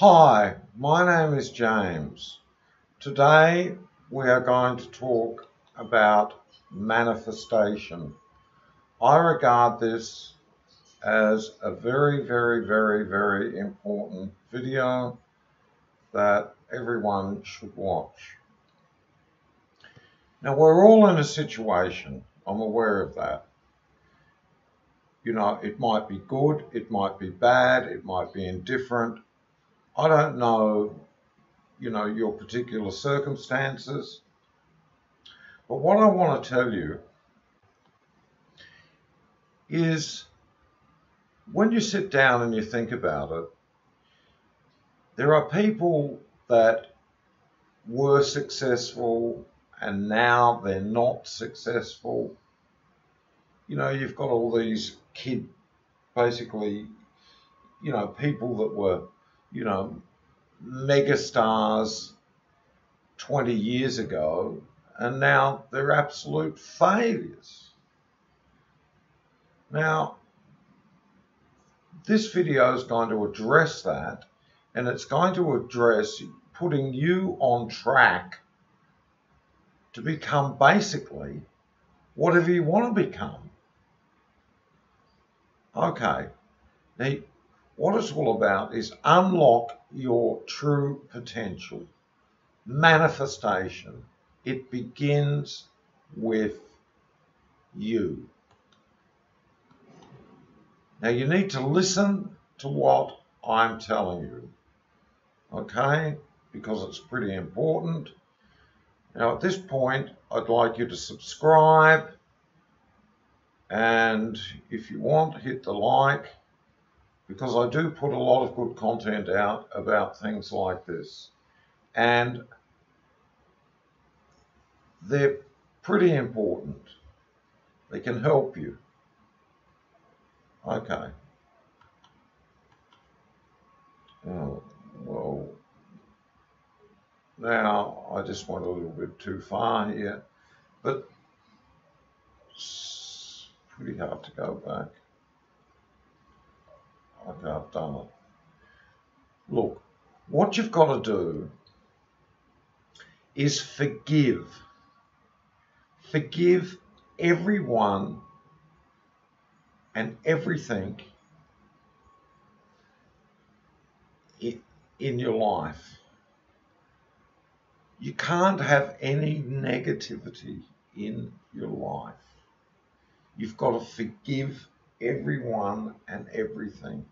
Hi, my name is James. Today we are going to talk about manifestation. I regard this as a very important video that everyone should watch. Now, we're all in a situation, I'm aware of that. You know, it might be good, it might be bad, it might be indifferent. I don't know, your particular circumstances. But what I want to tell you is when you sit down and you think about it, there are people that were successful and now they're not successful. You know, you've got all these basically, people that were, you know, megastars 20 years ago and now they're absolute failures. Now, this video is going to address that, and it's going to address putting you on track to become basically whatever you want to become. Okay, now what it's all about is unlock your true potential. Manifestation. It begins with you. Now you need to listen to what I'm telling you, okay? Because it's pretty important. Now at this point, I'd like you to subscribe, and if you want, hit the like, because I do put a lot of good content out about things like this, and they're pretty important. They can help you. Okay. Oh, well, now I just went a little bit too far here, but it's pretty hard to go back. Okay, I've done it. Look, what you've got to do is forgive. Forgive everyone and everything in your life. You can't have any negativity in your life. You've got to forgive everyone and everything.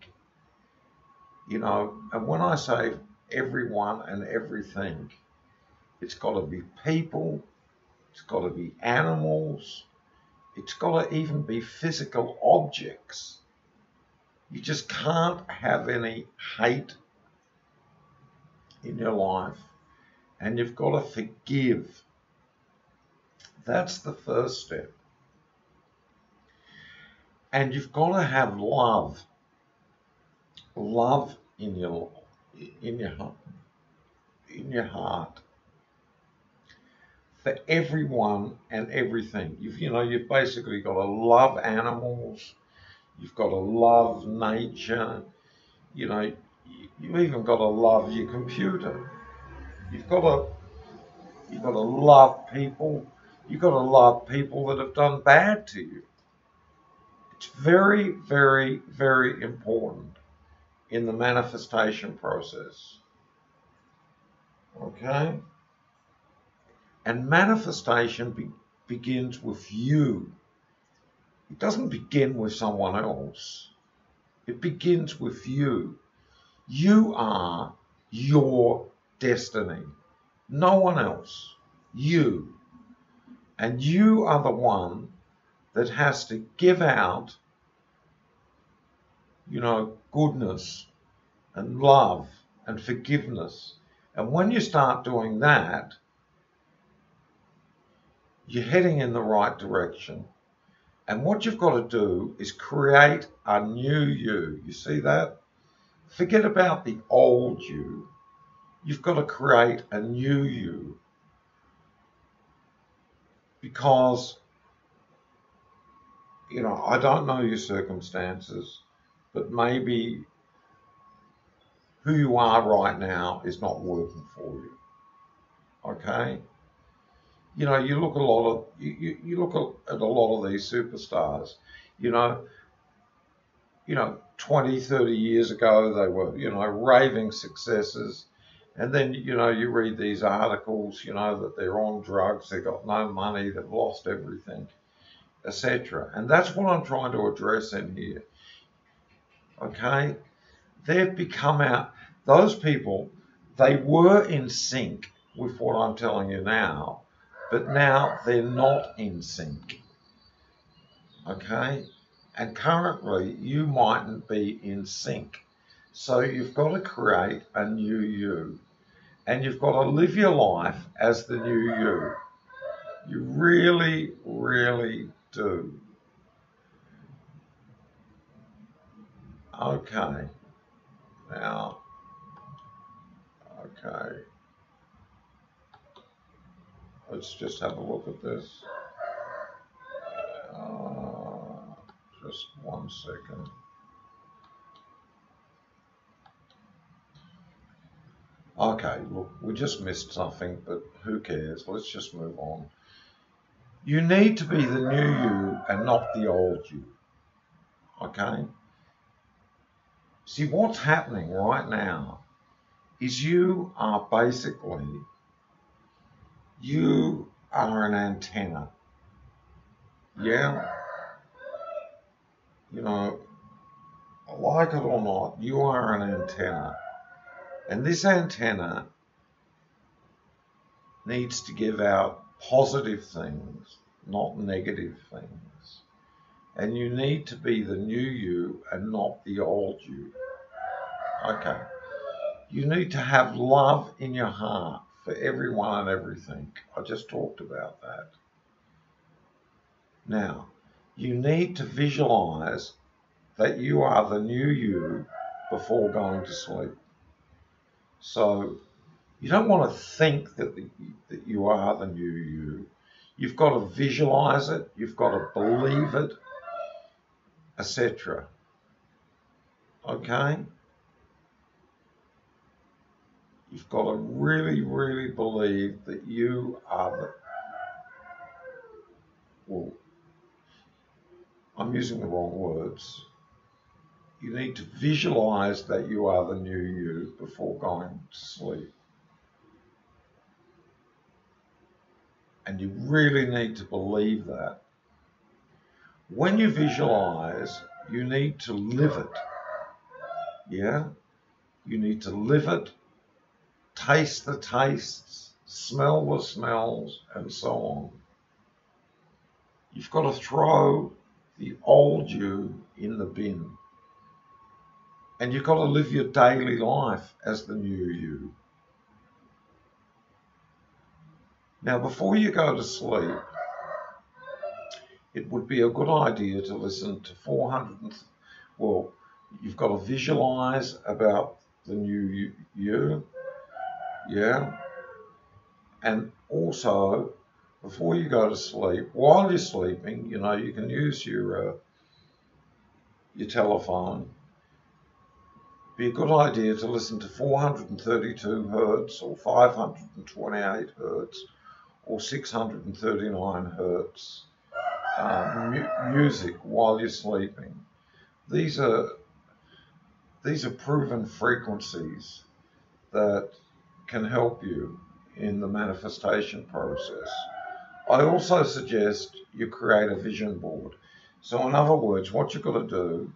You know, and when I say everyone and everything, it's got to be people, it's got to be animals, it's got to even be physical objects. You just can't have any hate in your life, and you've got to forgive. That's the first step. And you've got to have love. Love in your heart for everyone and everything. You've basically got to love animals. You've got to love nature. You've even got to love your computer. You've got to love people. You've got to love people that have done bad to you. It's very important in the manifestation process. Okay? And manifestation begins with you. It doesn't begin with someone else. It begins with you. You are your destiny. No one else. You. And you are the one that has to give out, goodness and love and forgiveness. And when you start doing that, you're heading in the right direction. And what you've got to do is create a new you. You see that? Forget about the old you. You've got to create a new you. Because, I don't know your circumstances, but maybe who you are right now is not working for you. Okay? You know, you look at a lot of these superstars, you know, 20, 30 years ago, they were, raving successes. And then, you read these articles, that they're on drugs, they've got no money, they've lost everything, etc. And that's what I'm trying to address in here. Okay? They've become out, those people, they were in sync with what I'm telling you now, but now they're not in sync. Okay? And currently, you mightn't be in sync. So you've got to create a new you. And you've got to live your life as the new you. You really, really do. Okay. Now, okay. Let's just have a look at this. Just 1 second. Okay, look, we just missed something, but who cares? Let's just move on. You need to be the new you and not the old you. Okay? See, what's happening right now is you are an antenna. Yeah? Like it or not, you are an antenna. And this antenna needs to give out positive things, not negative things. And you need to be the new you and not the old you. Okay. You need to have love in your heart for everyone and everything. I just talked about that. Now, you need to visualize that you are the new you before going to sleep. So you don't want to think that you are the new you. You've got to visualize it. You've got to believe it, etc. Okay? You've got to really, really believe that you are I'm using the wrong words. You need to visualize that you are the new you before going to sleep. And you really need to believe that. When you visualize, you need to live it. Yeah? You need to live it, taste the tastes, smell the smells, and so on. You've got to throw the old you in the bin. And you've got to live your daily life as the new you. Now, before you go to sleep, it would be a good idea to listen to 400, you've got to visualize about the new you, yeah? And also, before you go to sleep, while you're sleeping, you can use your telephone. Be a good idea to listen to 432 hertz or 528 hertz or 639 hertz music while you're sleeping. These are proven frequencies that can help you in the manifestation process. I also suggest you create a vision board. So in other words, what you've got to do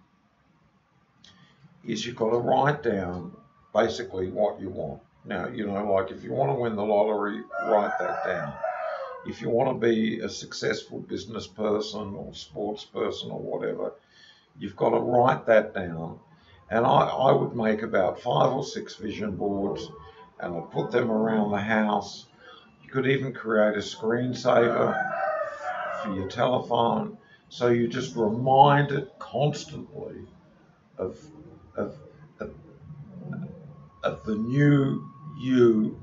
is you've got to write down basically what you want. Now, like if you want to win the lottery, write that down. If you want to be a successful business person or sports person or whatever, you've got to write that down. And I would make about 5 or 6 vision boards and I'd put them around the house. You could even create a screensaver for your telephone, so you just remind it constantly of the new you,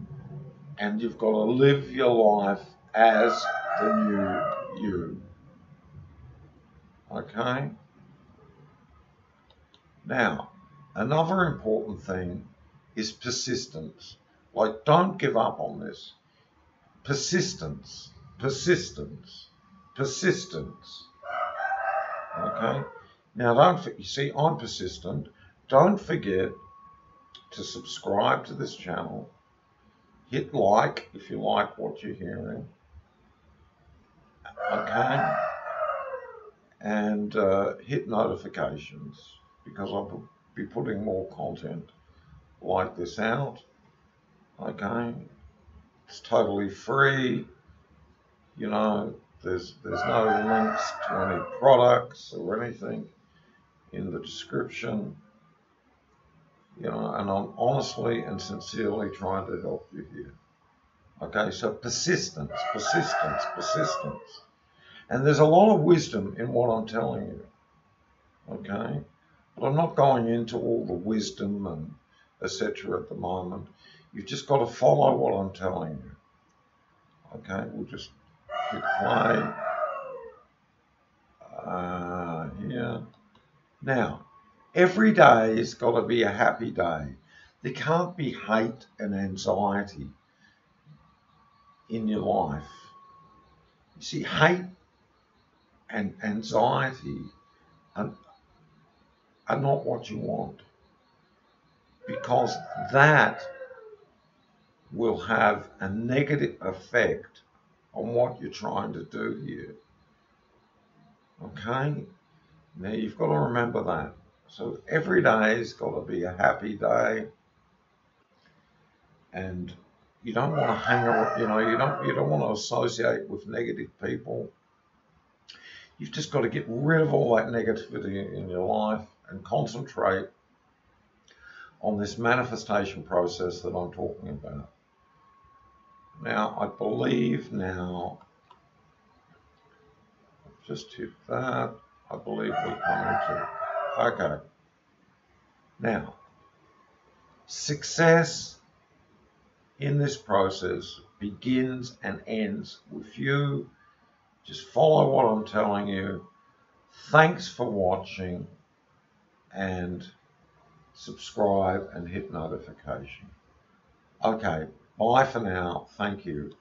and you've got to live your life as the new you. Okay? Now, another important thing is persistence. Like, don't give up on this. Persistence, persistence, persistence. Okay? Now, you see, I'm persistent. Don't forget to subscribe to this channel. Hit like if you like what you're hearing. Okay? And hit notifications, because I'll be putting more content like this out. Okay? It's totally free. You know, there's no links to any products or anything in the description. You know, and I'm honestly and sincerely trying to help you here. Okay, so persistence, persistence, persistence. And there's a lot of wisdom in what I'm telling you. Okay? But I'm not going into all the wisdom and etc. at the moment. You've just got to follow what I'm telling you. Okay, we'll just hit play here. Now, every day has got to be a happy day. There can't be hate and anxiety in your life. You see, hate and anxiety are not what you want, because that will have a negative effect on what you're trying to do here. Okay? Now you've got to remember that. So every day's got to be a happy day, and you don't want to hang around, you don't want to associate with negative people. You've just got to get rid of all that negativity in your life and concentrate on this manifestation process that I'm talking about. Now, I believe now, just hit that, I believe we're coming to, okay. Now, success in this process begins and ends with you. Just follow what I'm telling you. Thanks for watching, and subscribe and hit notification. Okay, bye for now. Thank you.